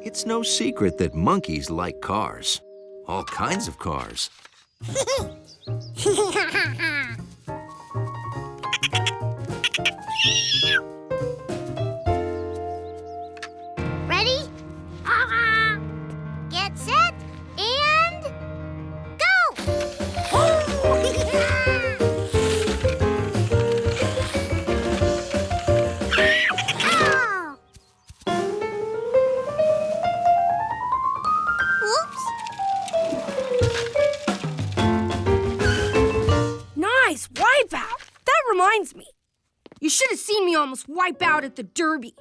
It's no secret that monkeys like cars. All kinds of cars. Ready? Get set and go! Nice wipeout! That reminds me. You should have seen me almost wipe out at the Derby.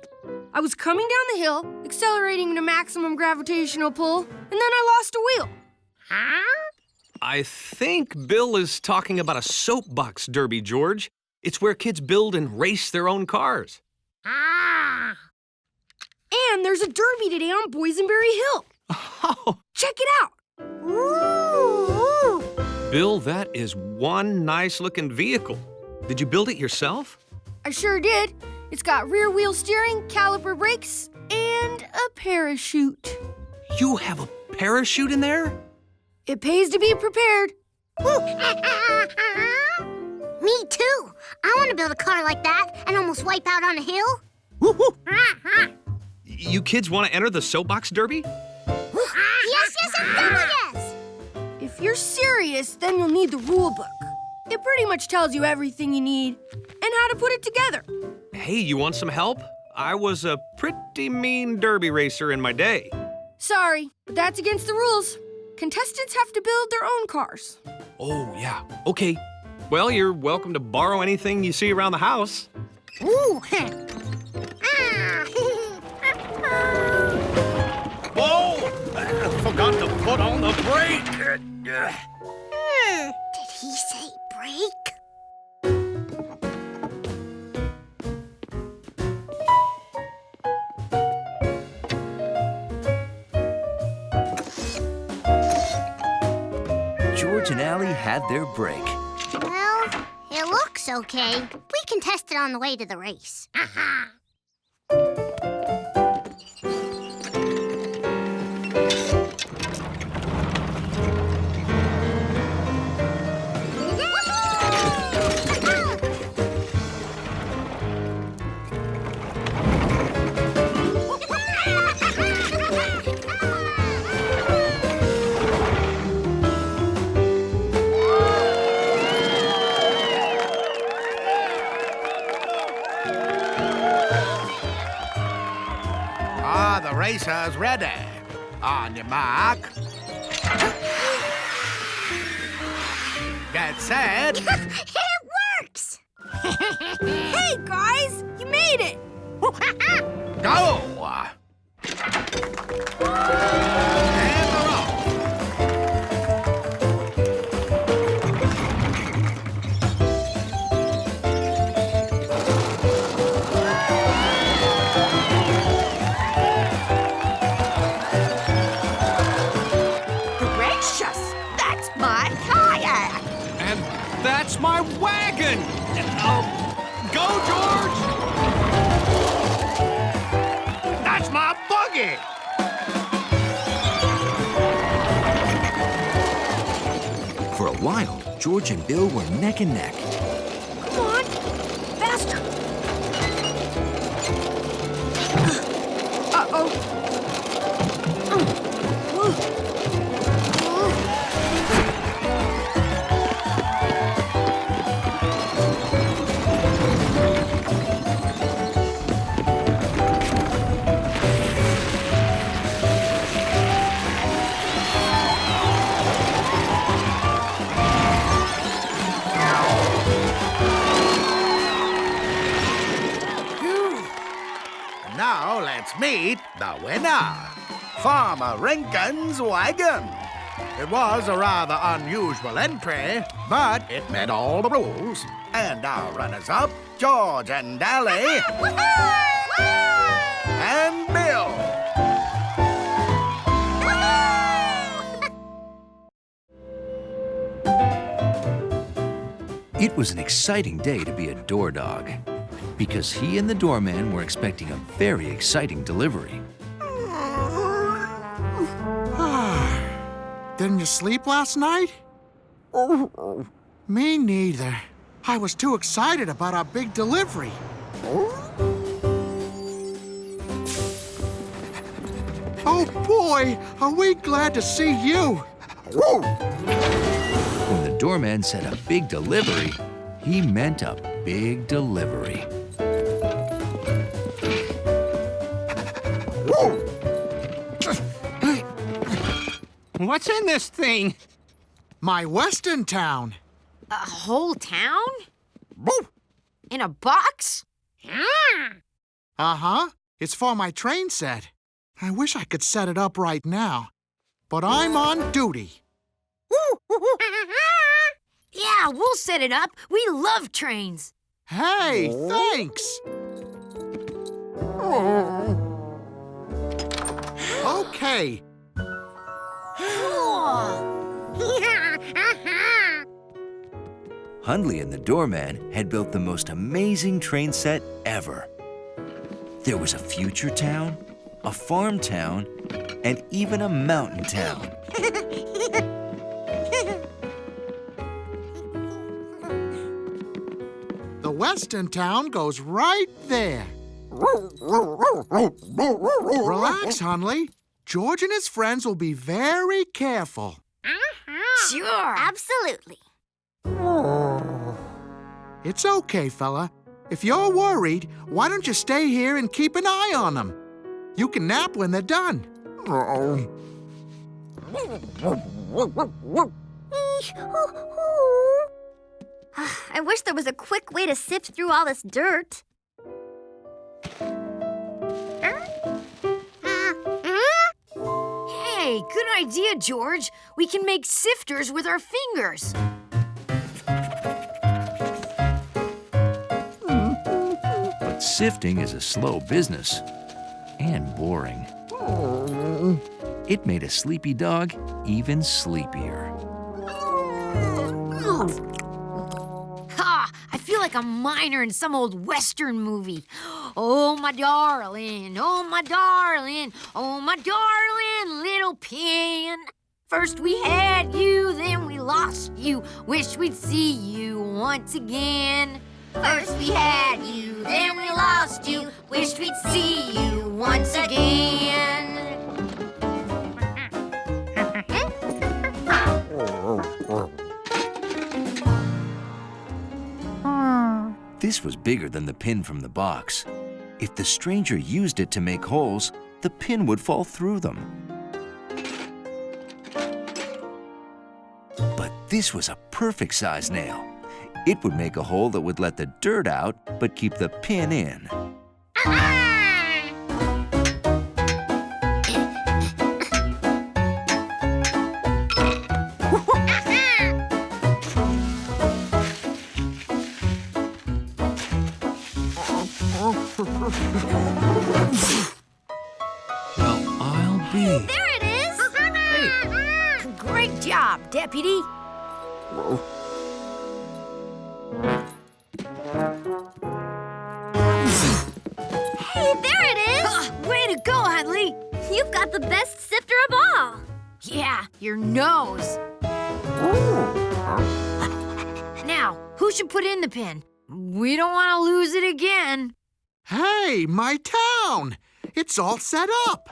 I was coming down the hill, accelerating to maximum gravitational pull, and then I lost a wheel. Huh? I think Bill is talking about a soapbox derby, George. It's where kids build and race their own cars. Ah! And there's a derby today on Boysenberry Hill. Oh, Check it out. Ooh! Bill, that is one nice-looking vehicle. Did you build it yourself? I sure did. It's got rear wheel steering, caliper brakes, and a parachute. You have a parachute in there? It pays to be prepared. Me too. I want to build a car like that and almost wipe out on a hill. You kids want to enter the soapbox derby? Yes, and double yes. If you're serious, then you'll need the rule book. It pretty much tells you everything you need and how to put it together. Hey, you want some help? I was a pretty mean derby racer in my day. Sorry, but that's against the rules. Contestants have to build their own cars. Oh, yeah. Okay. Well, you're welcome to borrow anything you see around the house. Ooh. Whoa! I forgot to put on the brake. Did he say break? George and Allie had their break. Well, it looks okay. We can test it on the way to the race. The racer's ready. On your mark. Get set. It works! Hey, guys, you made it. Go! And we're off. That's my kayak. And that's my wagon! Go, George! That's my buggy. For a while, George and Bill were neck and neck. Come on, faster. Uh-oh. Now let's meet the winner, Farmer Rinkin's wagon. It was a rather unusual entry, but it met all the rules. And our runners-up, George and Allie and Bill. It was an exciting day to be a door dog, because he and the doorman were expecting a very exciting delivery. Didn't you sleep last night? Me neither. I was too excited about our big delivery. Oh boy, are we glad to see you. When the doorman said a big delivery, he meant a big delivery. What's in this thing? My Western town. A whole town? In a box? Uh-huh. It's for my train set. I wish I could set it up right now, but I'm on duty. Yeah, we'll set it up. We love trains. Hey, thanks. Okay. Hundley and the doorman had built the most amazing train set ever. There was a future town, a farm town, and even a mountain town. The Western town goes right there. Relax, Hundley. George and his friends will be very careful. Sure. Absolutely. It's okay, fella. If you're worried, why don't you stay here and keep an eye on them? You can nap when they're done. I wish there was a quick way to sift through all this dirt. Hey, good idea, George. We can make sifters with our fingers. But sifting is a slow business and boring. It made a sleepy dog even sleepier. Ha! I feel like a miner in some old Western movie. Oh, my darling, oh, my darling, oh, my darling little pin. First we had you, then we lost you. Wish we'd see you once again. First we had you, then we lost you. Wish we'd see you once again. This was bigger than the pin from the box. If the stranger used it to make holes, the pin would fall through them. But this was a perfect size nail. It would make a hole that would let the dirt out, but keep the pin in. Well, I'll be. There it is! Great job, Deputy. Hey, there it is! Way to go, Hadley. You've got the best sifter of all. Yeah, your nose. Now, who should put in the pin? We don't want to lose it again. Hey, my town! It's all set up.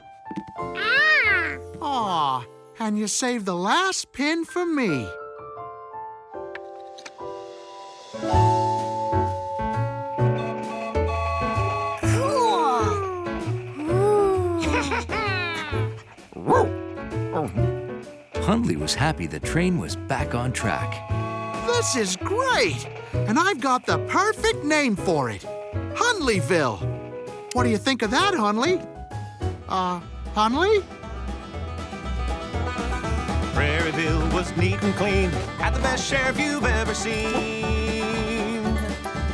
Aw, and you saved the last pin for me. Hundley was happy the train was back on track. This is great! And I've got the perfect name for it. Hundleyville. What do you think of that, Hundley? Hundley? Prairieville was neat and clean, had the best sheriff you've ever seen.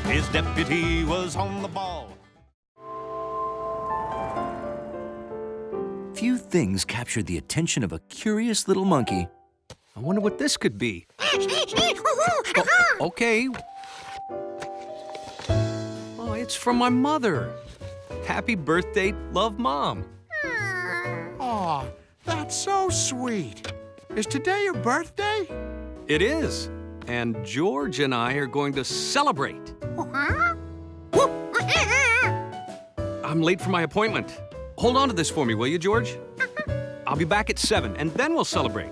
His deputy was on the ball. Few things captured the attention of a curious little monkey. I wonder what this could be. Okay. Oh, it's from my mother. Happy birthday, love, Mom. Aw, that's so sweet. Is today your birthday? It is. And George and I are going to celebrate. I'm late for my appointment. Hold on to this for me, will you, George? I'll be back at 7, and then we'll celebrate.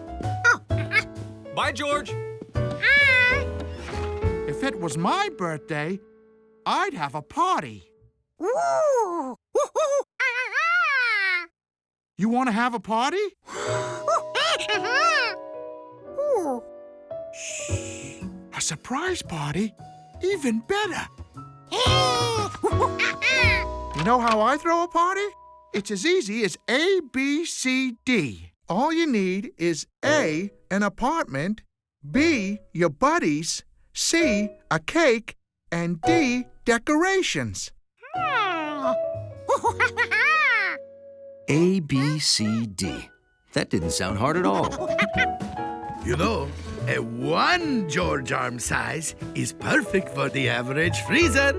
Bye, George. If it was my birthday, I'd have a party. You want to have a party? Shh. A surprise party? Even better. You know how I throw a party? It's as easy as A, B, C, D. All you need is A, an apartment, B, your buddies, C, a cake, and D, decorations. A, B, C, D. That didn't sound hard at all. You know, a 1 George arm size is perfect for the average freezer.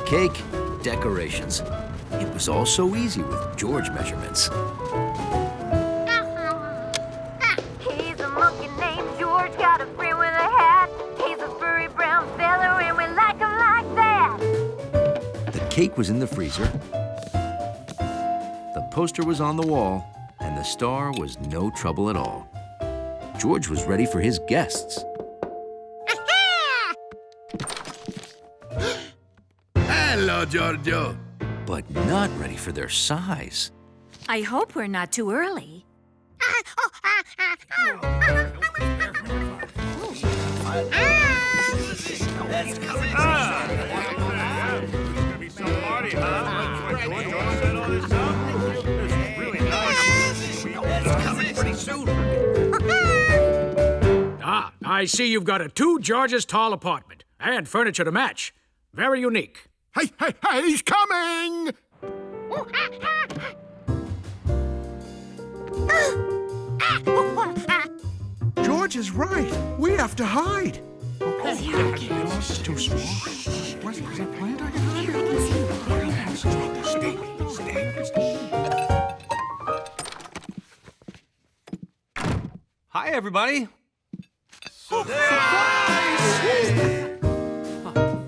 Cake, decorations. It was all so easy with George measurements. He's a monkey named George, got a friend with a hat. He's a furry brown fella and we like him like that. The cake was in the freezer. The poster was on the wall, and the star was no trouble at all. George was ready for his guests. Hello, Giorgio. But not ready for their size. I hope we're not too early. Ah, I see you've got a 2 Georges tall apartment and furniture to match. Very unique. Hey, hey, hey, he's coming! George is right. We have to hide. Okay. It's too small. Where's that plant I can Hi, everybody.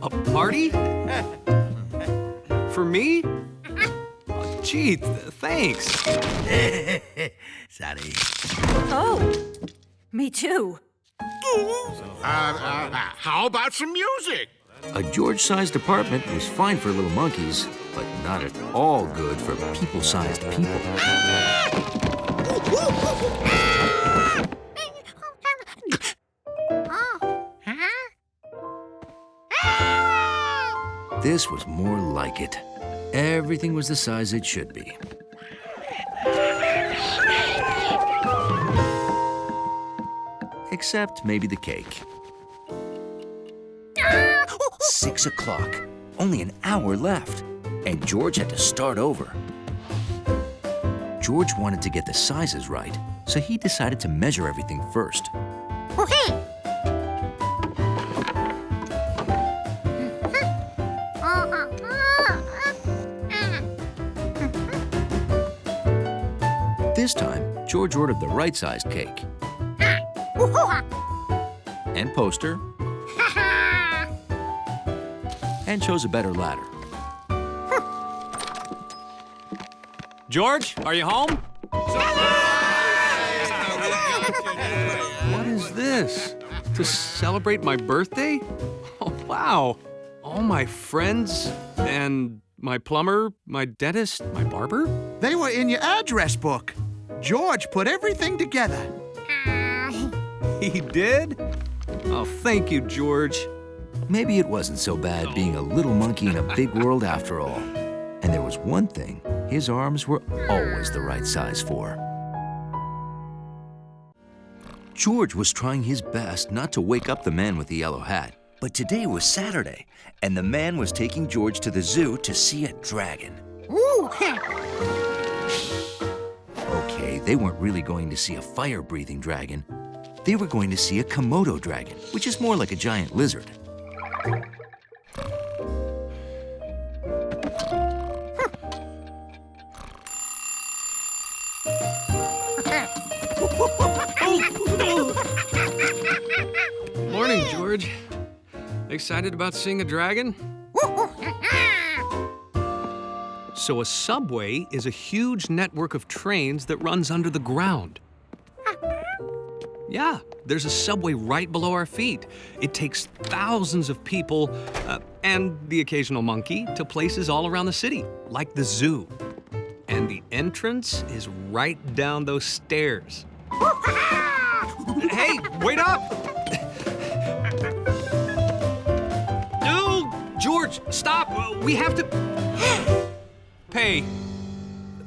A party? For me? Oh, gee, thanks. Sorry. Oh, me too. How about some music? A George-sized apartment was fine for little monkeys, but not at all good for people-sized people. This was more like it. Everything was the size it should be. Except maybe the cake. 6 o'clock. Only an hour left. And George had to start over. George wanted to get the sizes right, so he decided to measure everything first. This time, George ordered the right-sized cake. And poster. And chose a better ladder. George, are you home? What is this? To celebrate my birthday? Oh, wow. All my friends and my plumber, my dentist, my barber? They were in your address book. George put everything together. He did? Oh, thank you, George. Maybe it wasn't so bad being a little monkey in a big world after all. And there was one thing his arms were always the right size for. George was trying his best not to wake up the man with the yellow hat. But today was Saturday, and the man was taking George to the zoo to see a dragon. Okay, they weren't really going to see a fire-breathing dragon. They were going to see a Komodo dragon, which is more like a giant lizard. Morning, George. Excited about seeing a dragon? So a subway is a huge network of trains that runs under the ground. Yeah, there's a subway right below our feet. It takes thousands of people and the occasional monkey to places all around the city, like the zoo. And the entrance is right down those stairs. Hey, wait up! No, George, stop! We have to pay.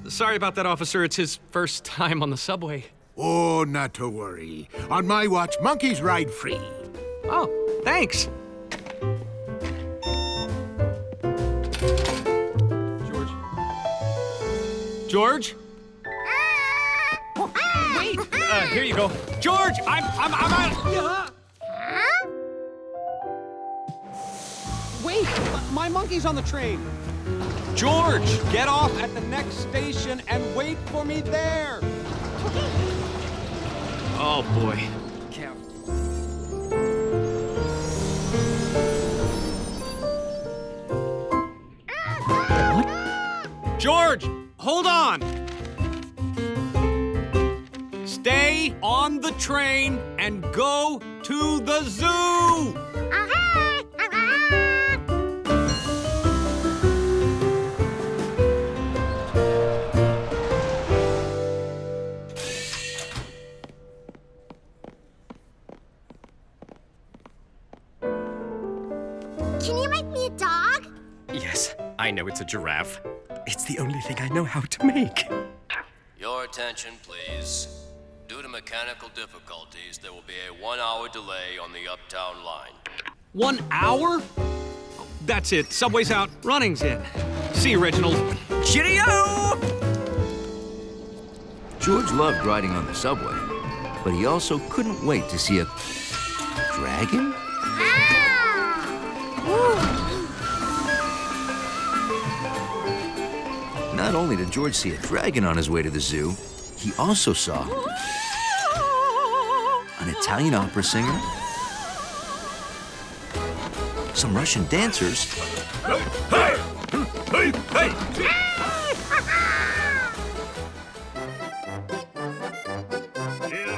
Sorry about that, officer. It's his first time on the subway. Oh, not to worry. On my watch, monkeys ride free. Oh, thanks. George? Wait! Here you go. George, I'm out. Wait, my monkey's on the train. George! Get off at the next station and wait for me there. Oh, boy. What? George, hold on. Stay on the train and go to the zoo. Can you make me a dog? Yes, I know it's a giraffe. It's the only thing I know how to make. Your attention, please. Due to mechanical difficulties, there will be a 1-hour delay on the Uptown line. 1 hour? Oh, that's it. Subway's out. Running's in. See you, Reginald. Cheerio! George loved riding on the subway, but he also couldn't wait to see a dragon? Not only did George see a dragon on his way to the zoo, he also saw an Italian opera singer, some Russian dancers,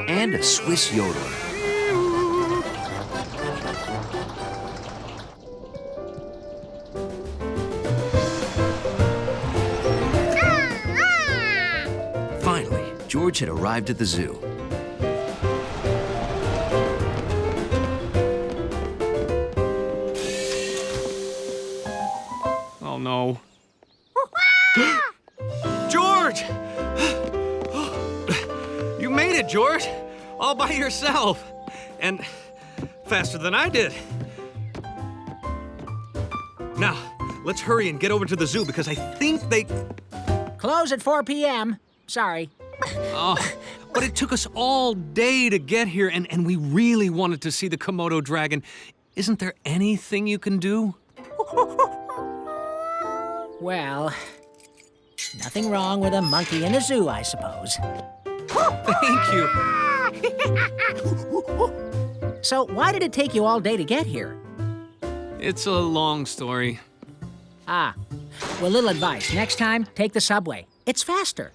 and a Swiss yodeler. Finally, George had arrived at the zoo. Oh, no. George! You made it, George. All by yourself. And faster than I did. Now, let's hurry and get over to the zoo because I think they... Close at 4 p.m. Sorry. Oh, but it took us all day to get here, and we really wanted to see the Komodo dragon. Isn't there anything you can do? Well, nothing wrong with a monkey in a zoo, I suppose. Thank you. So why did it take you all day to get here? It's a long story. Ah, well, little advice. Next time, take the subway. It's faster.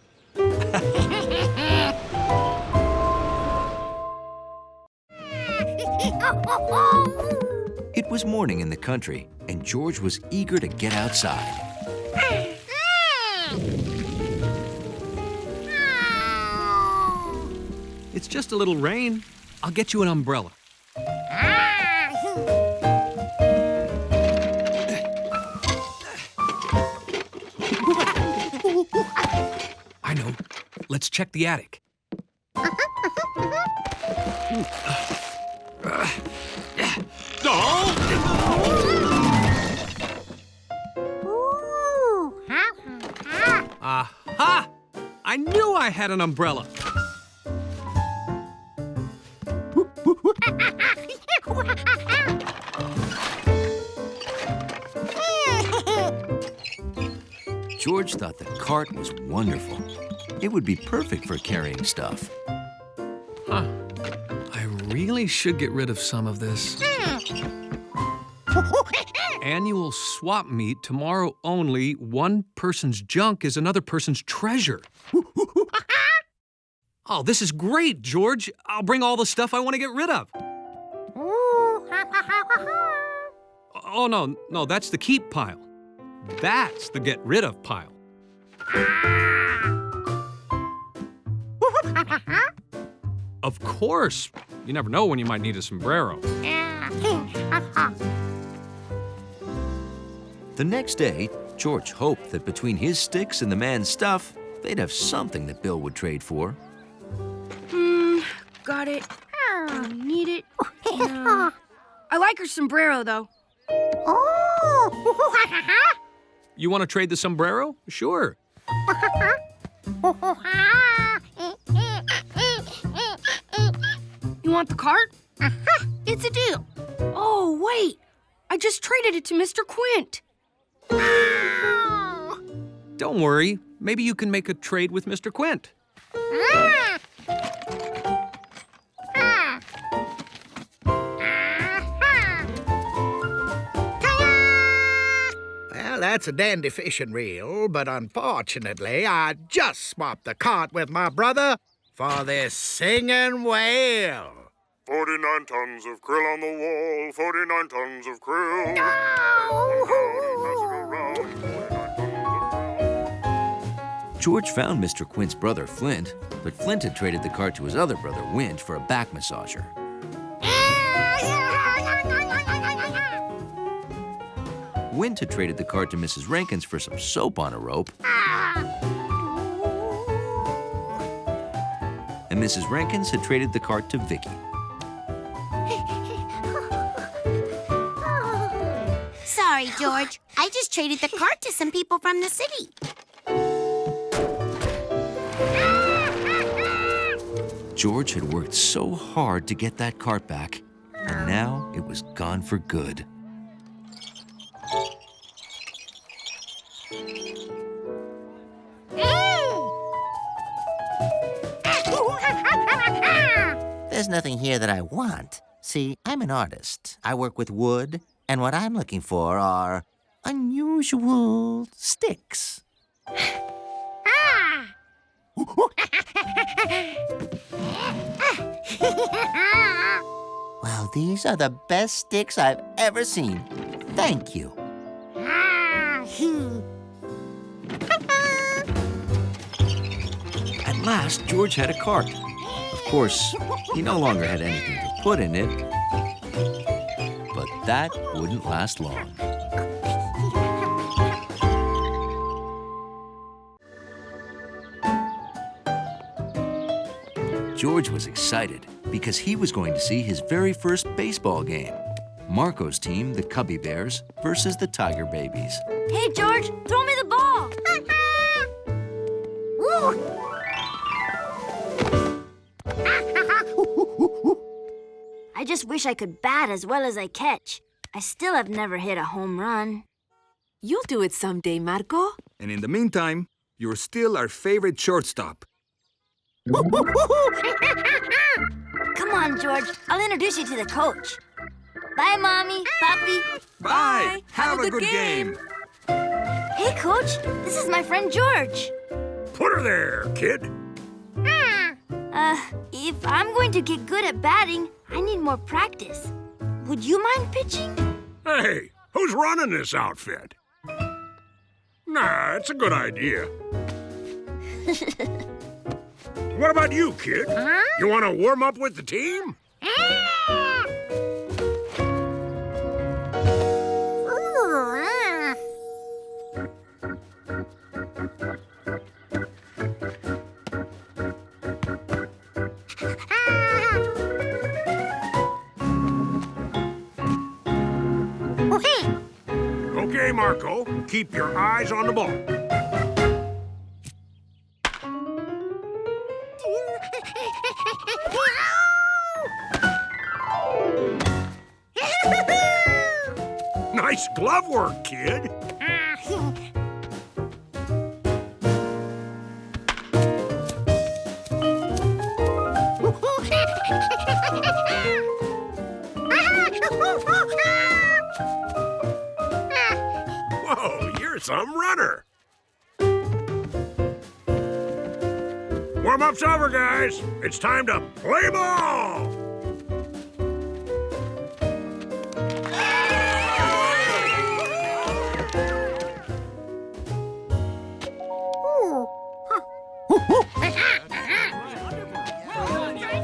It was morning in the country, and George was eager to get outside. It's just a little rain. I'll get you an umbrella. I know. Let's check the attic. Aha! I knew I had an umbrella. George thought the cart was wonderful. It would be perfect for carrying stuff. Huh. I really should get rid of some of this. Annual swap meet tomorrow only. One person's junk is another person's treasure. Oh, this is great, George. I'll bring all the stuff I want to get rid of. Oh, no, that's the keep pile. That's the get rid of pile. Of course. You never know when you might need a sombrero. The next day, George hoped that between his sticks and the man's stuff, they'd have something that Bill would trade for. Got it. Need it. No. I like her sombrero, though. You want to trade the sombrero? Sure. You want the cart? It's a deal. Oh, wait. I just traded it to Mr. Quint. Don't worry. Maybe you can make a trade with Mr. Quint. Well, that's a dandy fishing reel, but unfortunately, I just swapped the cart with my brother for this singing whale. 49 tons of krill on the wall, 49 tons of krill. George found Mr. Quint's brother, Flint, but Flint had traded the cart to his other brother, Wint, for a back massager. Wint had traded the cart to Mrs. Rankins for some soap on a rope. And Mrs. Rankins had traded the cart to Vicky. Sorry, George. I just traded the cart to some people from the city. George had worked so hard to get that cart back, and now it was gone for good. There's nothing here that I want. See, I'm an artist. I work with wood, and what I'm looking for are unusual sticks. Well, these are the best sticks I've ever seen. Thank you. At last, George had a cart. Of course, he no longer had anything to put in it, but that wouldn't last long. George was excited because he was going to see his very first baseball game. Marco's team, the Cubby Bears, versus the Tiger Babies. Hey, George, throw me the ball. I just wish I could bat as well as I catch. I still have never hit a home run. You'll do it someday, Marco. And in the meantime, you're still our favorite shortstop. Come on, George. I'll introduce you to the coach. Bye, Mommy, Papi. Bye. Have a good game. Hey, Coach. This is my friend George. Put her there, kid. If I'm going to get good at batting, I need more practice. Would you mind pitching? Hey, who's running this outfit? Nah, it's a good idea. What about you, kid? You want to warm up with the team? Okay, Marco, keep your eyes on the ball. Nice glove work, kid. some runner. Warm-up's over, guys. It's time to play ball.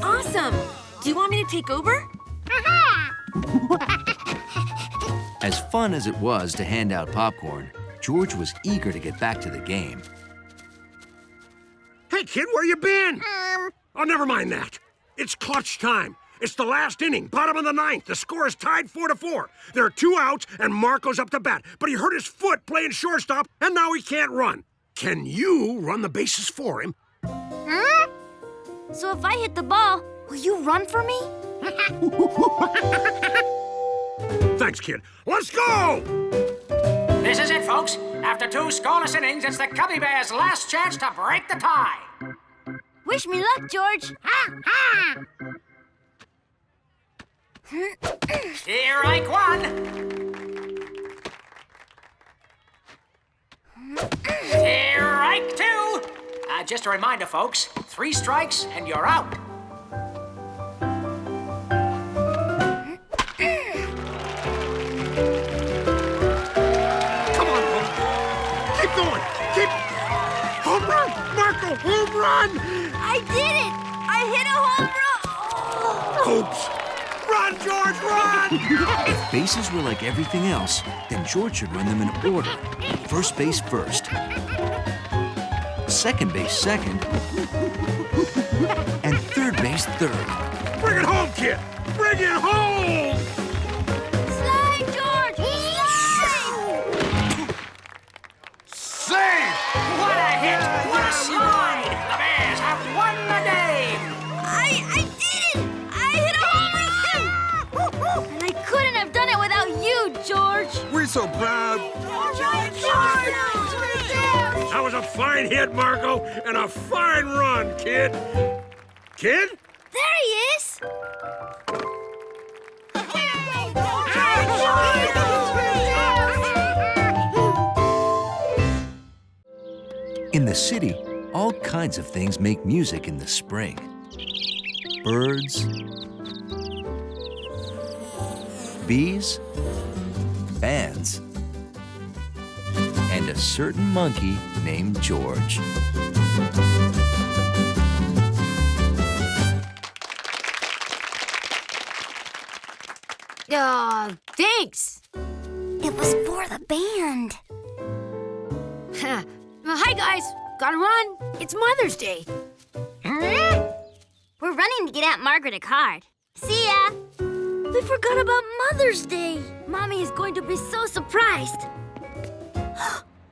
Awesome! Do you want me to take over? As fun as it was to hand out popcorn, George was eager to get back to the game. Hey, kid, where you been? Oh, never mind that. It's clutch time. It's the last inning, bottom of the ninth. The score is tied 4-4. There are 2 outs, and Marco's up to bat. But he hurt his foot playing shortstop, and now he can't run. Can you run the bases for him? Huh? So if I hit the ball, will you run for me? Thanks, kid. Let's go! This is it, folks. After 2 scoreless innings, it's the Cubby Bears' last chance to break the tie. Wish me luck, George. Strike 1. Strike 2. Just a reminder, folks. 3 strikes and you're out. Home run! Marco, home run! I did it! I hit a home run! Oops! Run, George, run! If bases were like everything else, then George should run them in order. First base first, second base second, and third base third. Bring it home, kid! Bring it home! Slide, George! Slide! Save! What a hit! What a slide! The Bears have won the game! I did it! I hit a home run! And I couldn't have done it without you, George! We're so proud. That was a fine hit, Marco, and a fine run, kid. Kid? There he is! In the city, all kinds of things make music in the spring. Birds, bees, bands, and a certain monkey named George. Thanks. It was for the band. Hi, guys. Gotta run. It's Mother's Day. We're running to get Aunt Margaret a card. See ya! We forgot about Mother's Day. Mommy is going to be so surprised.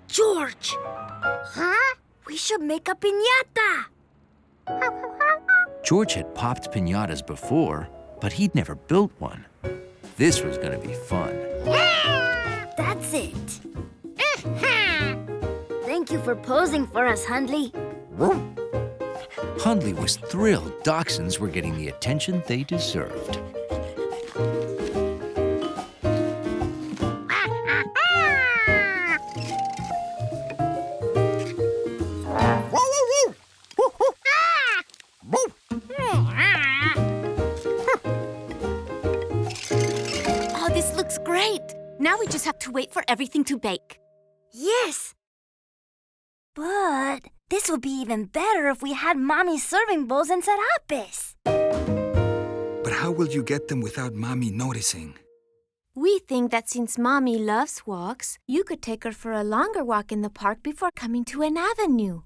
George! Huh? We should make a piñata. George had popped piñatas before, but he'd never built one. This was gonna be fun. That's it. Thank you for posing for us, Hundley. Hundley was thrilled dachshunds were getting the attention they deserved. Oh, this looks great. Now we just have to wait for everything to bake. Yes. But this would be even better if we had Mommy's serving bowls and sarapes. But how will you get them without Mommy noticing? We think that since Mommy loves walks, you could take her for a longer walk in the park before coming to an avenue.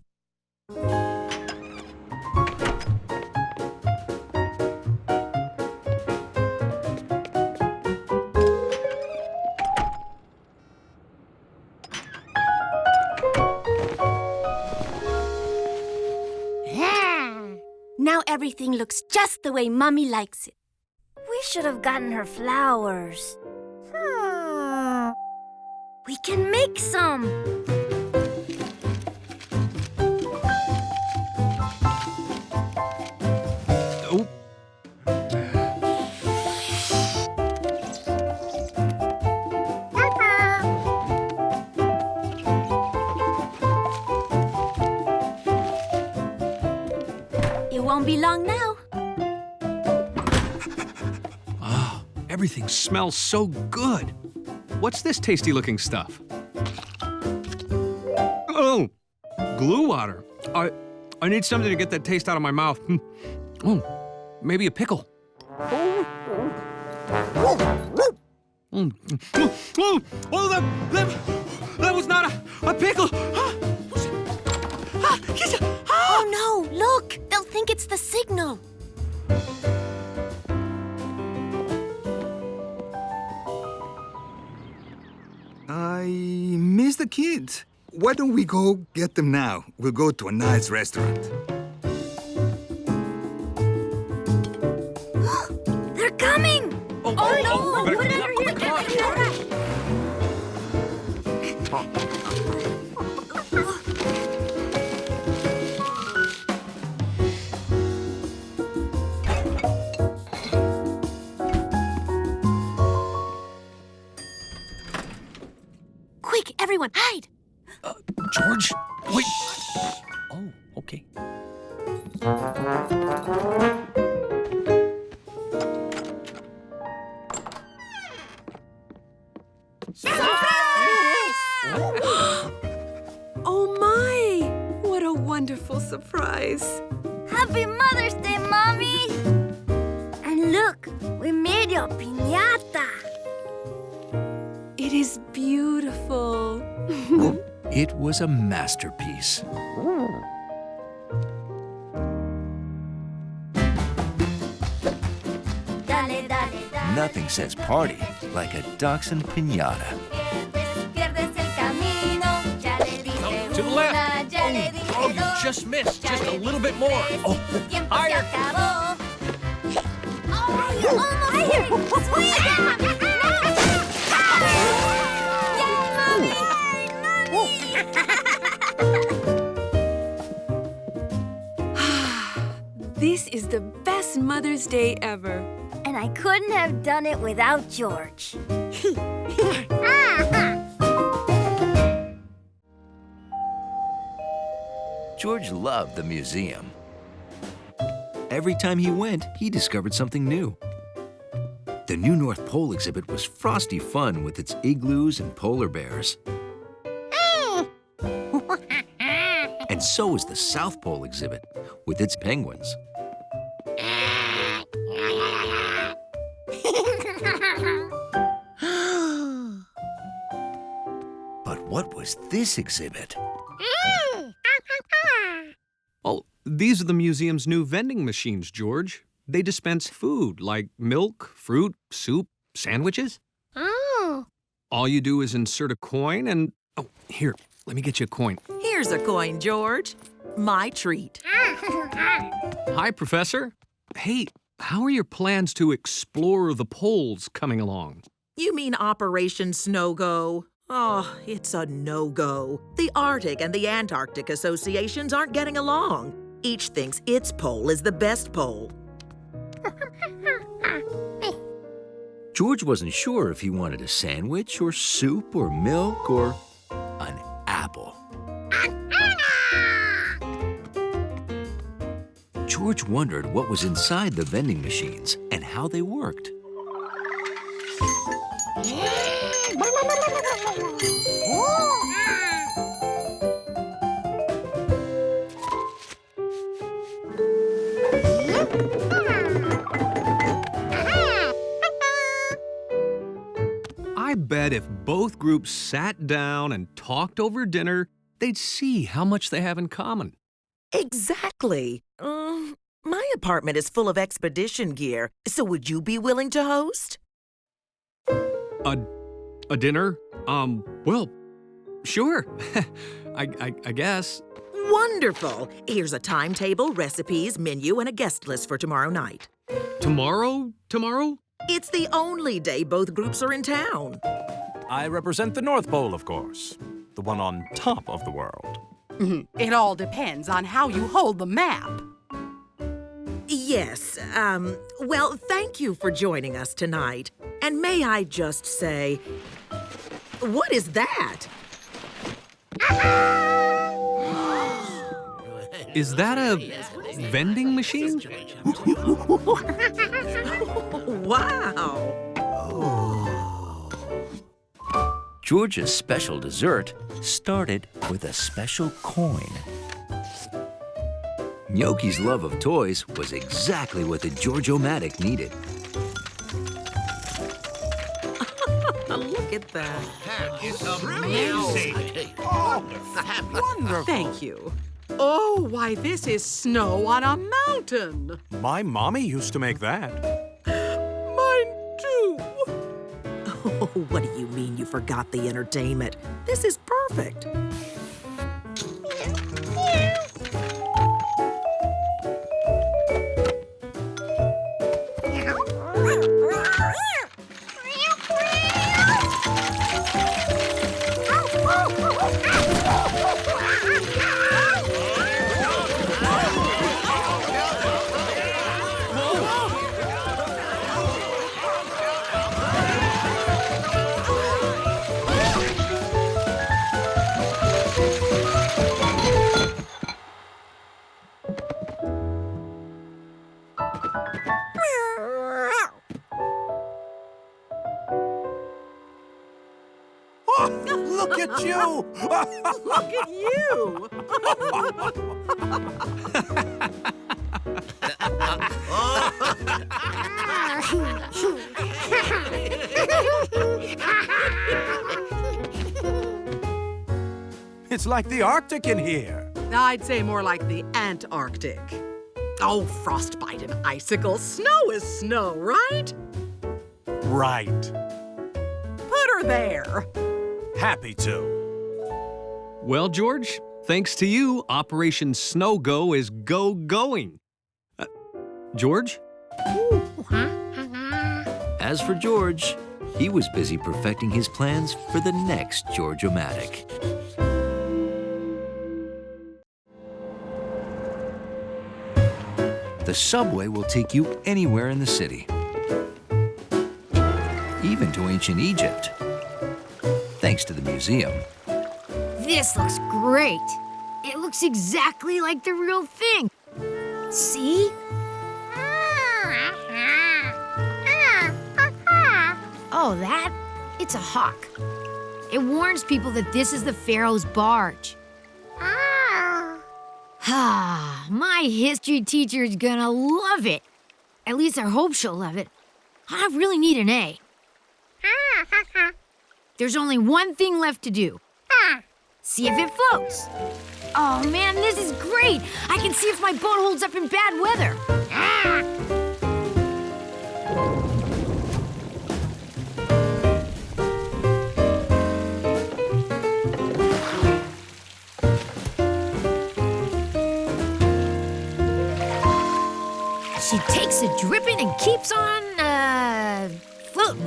Now everything looks just the way Mommy likes it. We should have gotten her flowers. We can make some. Oh. won't be long now. Oh, everything smells so good. What's this tasty-looking stuff? Oh, glue water. I need something to get that taste out of my mouth. Oh, maybe a pickle. Oh, that was not a pickle. Oh no, look! They'll think it's the signal. I miss the kids. Why don't we go get them now? We'll go to a nice restaurant. They're coming! Oh no! Put it under here! Quick, everyone, hide! George, wait. Oh, okay. Oh my! What a wonderful surprise. Happy Mother's Day, Mommy! And look, we made a pinata. It is beautiful. It was a masterpiece. Nothing says party like a dachshund pinata. To the left. Oh, you just missed. Just a little bit more. Oh, higher. This is the best Mother's Day ever. And I couldn't have done it without George. George loved the museum. Every time he went, he discovered something new. The new North Pole exhibit was frosty fun with its igloos and polar bears. And so was the South Pole exhibit with its penguins. But what was this exhibit? Oh, these are the museum's new vending machines, George. They dispense food like milk, fruit, soup, sandwiches. Oh. All you do is insert a coin and... Oh, here, let me get you a coin. Here's a coin, George. My treat. Hi, Professor. Hey, how are your plans to explore the poles coming along? You mean Operation Snow Go? Oh, it's a no-go. The Arctic and the Antarctic associations aren't getting along. Each thinks its pole is the best pole. George wasn't sure if he wanted a sandwich or soup or milk or an apple. George wondered what was inside the vending machines and how they worked. I bet if both groups sat down and talked over dinner, they'd see how much they have in common. Exactly. My apartment is full of expedition gear, so would you be willing to host? A dinner? Well, sure. I guess. Wonderful. Here's a timetable, recipes, menu, and a guest list for tomorrow night. Tomorrow? It's the only day both groups are in town. I represent the North Pole, of course. The one on top of the world. It all depends on how you hold the map. Yes, well, thank you for joining us tonight. And may I just say, what is that? Is that vending machine? Wow! George's special dessert started with a special coin. Gnocchi's love of toys was exactly what the George-O-Matic needed. Look at that. Wonderful. Thank you. Oh, why, this is snow on a mountain. My mommy used to make that. Mine too. Oh, what do you mean you forgot the entertainment? This is perfect. Look at you! Look at you! It's like the Arctic in here. I'd say more like the Antarctic. Oh, frostbite and icicles. Snow is snow, right? Right. Put her there. Happy to. Well, George, thanks to you, Operation Snow Go is going. George? As for George, he was busy perfecting his plans for the next George-O-Matic. The subway will take you anywhere in the city, even to ancient Egypt, thanks to the museum. This looks great. It looks exactly like the real thing. See? Oh, that? It's a hawk. It warns people that this is the Pharaoh's barge. Ah, my history teacher is gonna love it. At least I hope she'll love it. I really need an A. There's only one thing left to do. See if it floats. Oh man, this is great. I can see if my boat holds up in bad weather. She takes a dripping and keeps on, floating.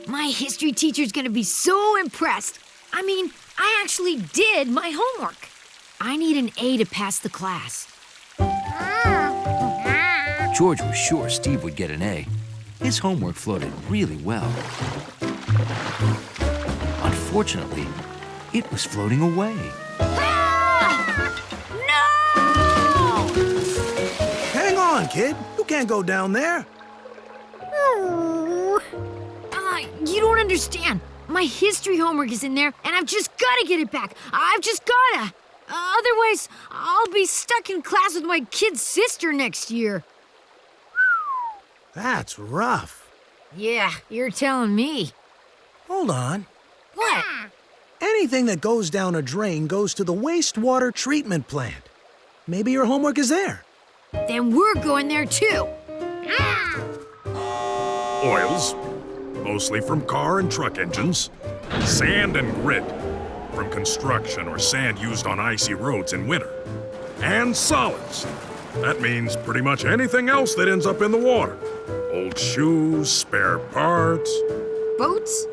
My history teacher's gonna be so impressed. I mean, I actually did my homework. I need an A to pass the class. George was sure Steve would get an A. His homework floated really well. Unfortunately, it was floating away. Hang on, kid. You can't go down there. You don't understand. My history homework is in there, and I've just gotta get it back. I've just gotta. Otherwise, I'll be stuck in class with my kid sister next year. That's rough. Yeah, you're telling me. Hold on. What? Anything that goes down a drain goes to the wastewater treatment plant. Maybe your homework is there. Then we're going there too. Oils, mostly from car and truck engines. Sand and grit, from construction or sand used on icy roads in winter. And solids. That means pretty much anything else that ends up in the water. Old shoes, spare parts. Boats?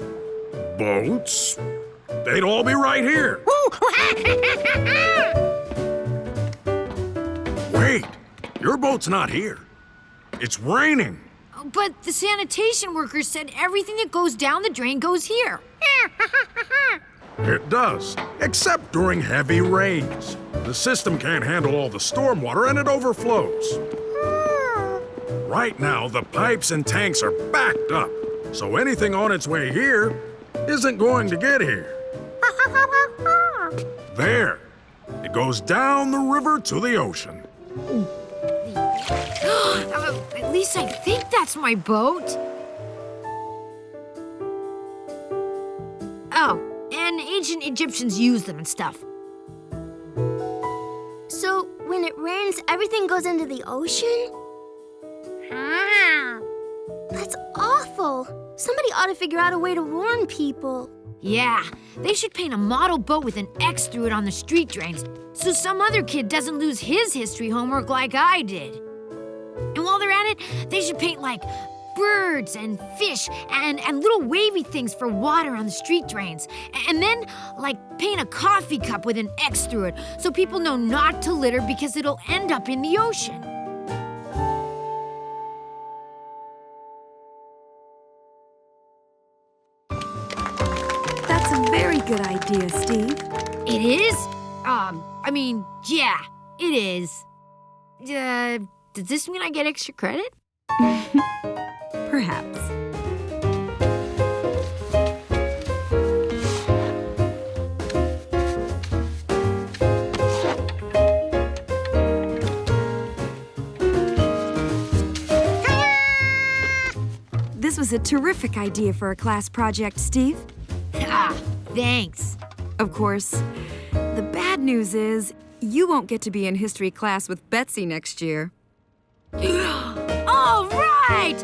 Boats? They'd all be right here. Wait, your boat's not here. It's raining. But the sanitation workers said everything that goes down the drain goes here. It does, except during heavy rains. The system can't handle all the stormwater and it overflows. Right now, the pipes and tanks are backed up, so anything on its way here isn't going to get here. There. It goes down the river to the ocean. At least I think that's my boat. Oh, and ancient Egyptians used them and stuff. So, when it rains, everything goes into the ocean? That's awful. Somebody ought to figure out a way to warn people. Yeah, they should paint a model boat with an X through it on the street drains so some other kid doesn't lose his history homework like I did. And while they're at it, they should paint like birds and fish and little wavy things for water on the street drains. And then, like, paint a coffee cup with an X through it so people know not to litter because it'll end up in the ocean. That's a very good idea, Steve. It is? I mean, yeah, it is. Does this mean I get extra credit? Perhaps. This was a terrific idea for a class project, Steve. Ah, thanks. Of course, the bad news is you won't get to be in history class with Betsy next year. All right!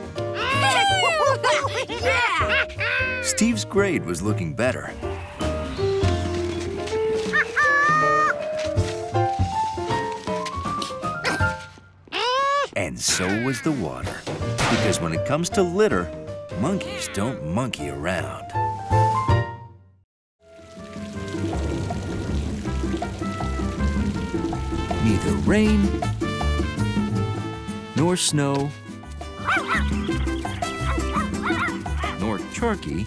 Yeah! Steve's grade was looking better. And so was the water. Because when it comes to litter, monkeys don't monkey around. Neither rain nor snow nor Charky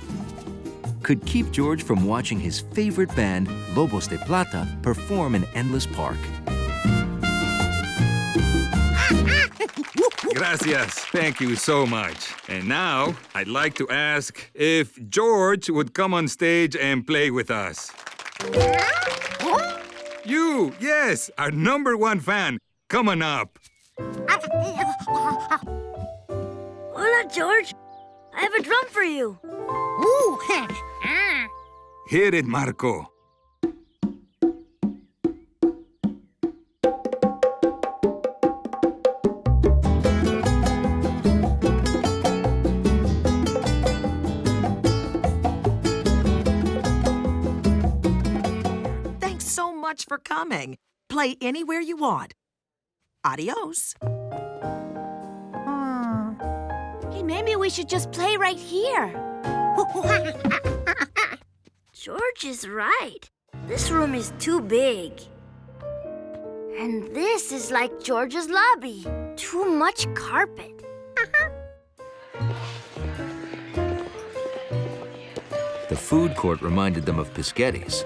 could keep George from watching his favorite band, Lobos de Plata, perform in Endless Park. Gracias. Thank you so much. And now, I'd like to ask if George would come on stage and play with us. You, yes, our #1 fan. Come on up. Hola, George. I have a drum for you. Ooh. Hit it, Marco. Thanks so much for coming. Play anywhere you want. Adios. Hey, maybe we should just play right here. George is right. This room is too big. And this is like George's lobby. Too much carpet. The food court reminded them of Piscetti's.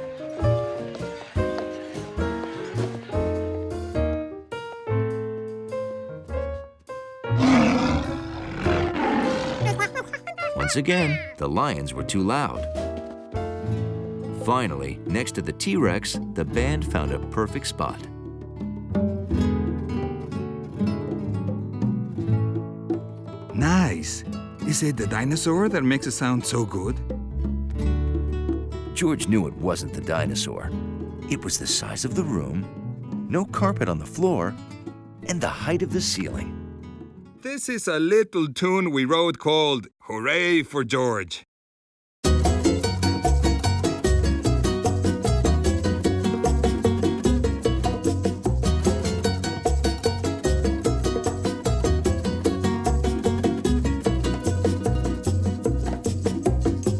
Once again, the lions were too loud. Finally, next to the T-Rex, the band found a perfect spot. Nice. Is it the dinosaur that makes it sound so good? George knew it wasn't the dinosaur. It was the size of the room, no carpet on the floor, and the height of the ceiling. This is a little tune we wrote called Hooray for George.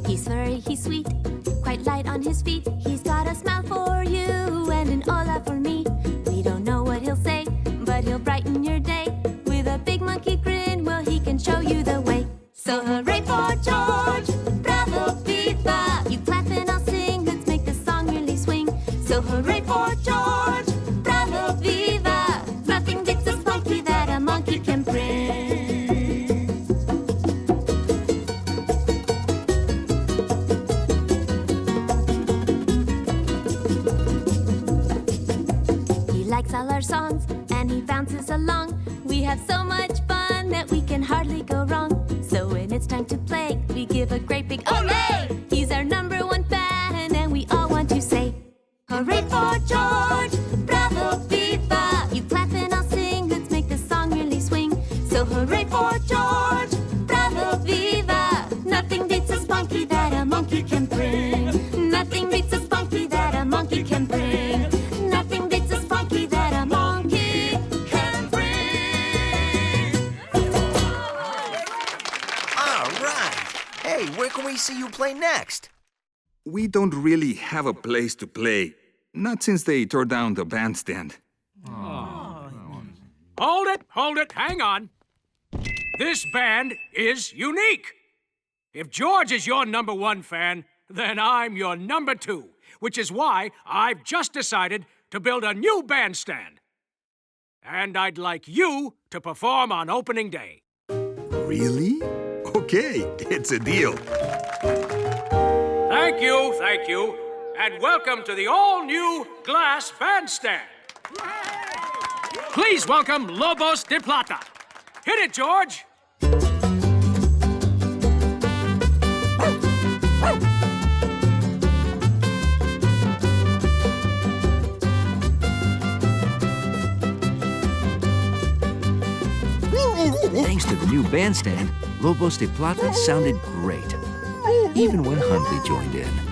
He's furry, he's sweet, quite light on his feet. He's got a smile for you and an hola for me. We don't know what he'll say, but he'll brighten your day. With a big monkey grin, well, he can show you the way. So hooray for George! likes all our songs, and he bounces along. We have so much fun that we can hardly go wrong. So when it's time to play, we give a great big olay! He's our #1 fan, and we all want to say, hooray for George! Bravo, viva! You clap and I'll sing, let's make the song really swing. So hooray for George! Bravo, viva! Nothing beats a spunky that a monkey can bring. Nothing beats a spunky that a monkey can bring. Nothing beats a spunky that a monkey can bring. All right. Hey, where can we see you play next? We don't really have a place to play. Not since they tore down the bandstand. Hold it, hang on. This band is unique. If George is your #1 fan, then I'm your #2, which is why I've just decided to build a new bandstand. And I'd like you to perform on opening day. Really? Okay, it's a deal. Thank you, and welcome to the all-new glass bandstand. Please welcome Lobos de Plata. Hit it, George. Thanks to the new bandstand, Lobos de Plata sounded great, even when Hundley joined in.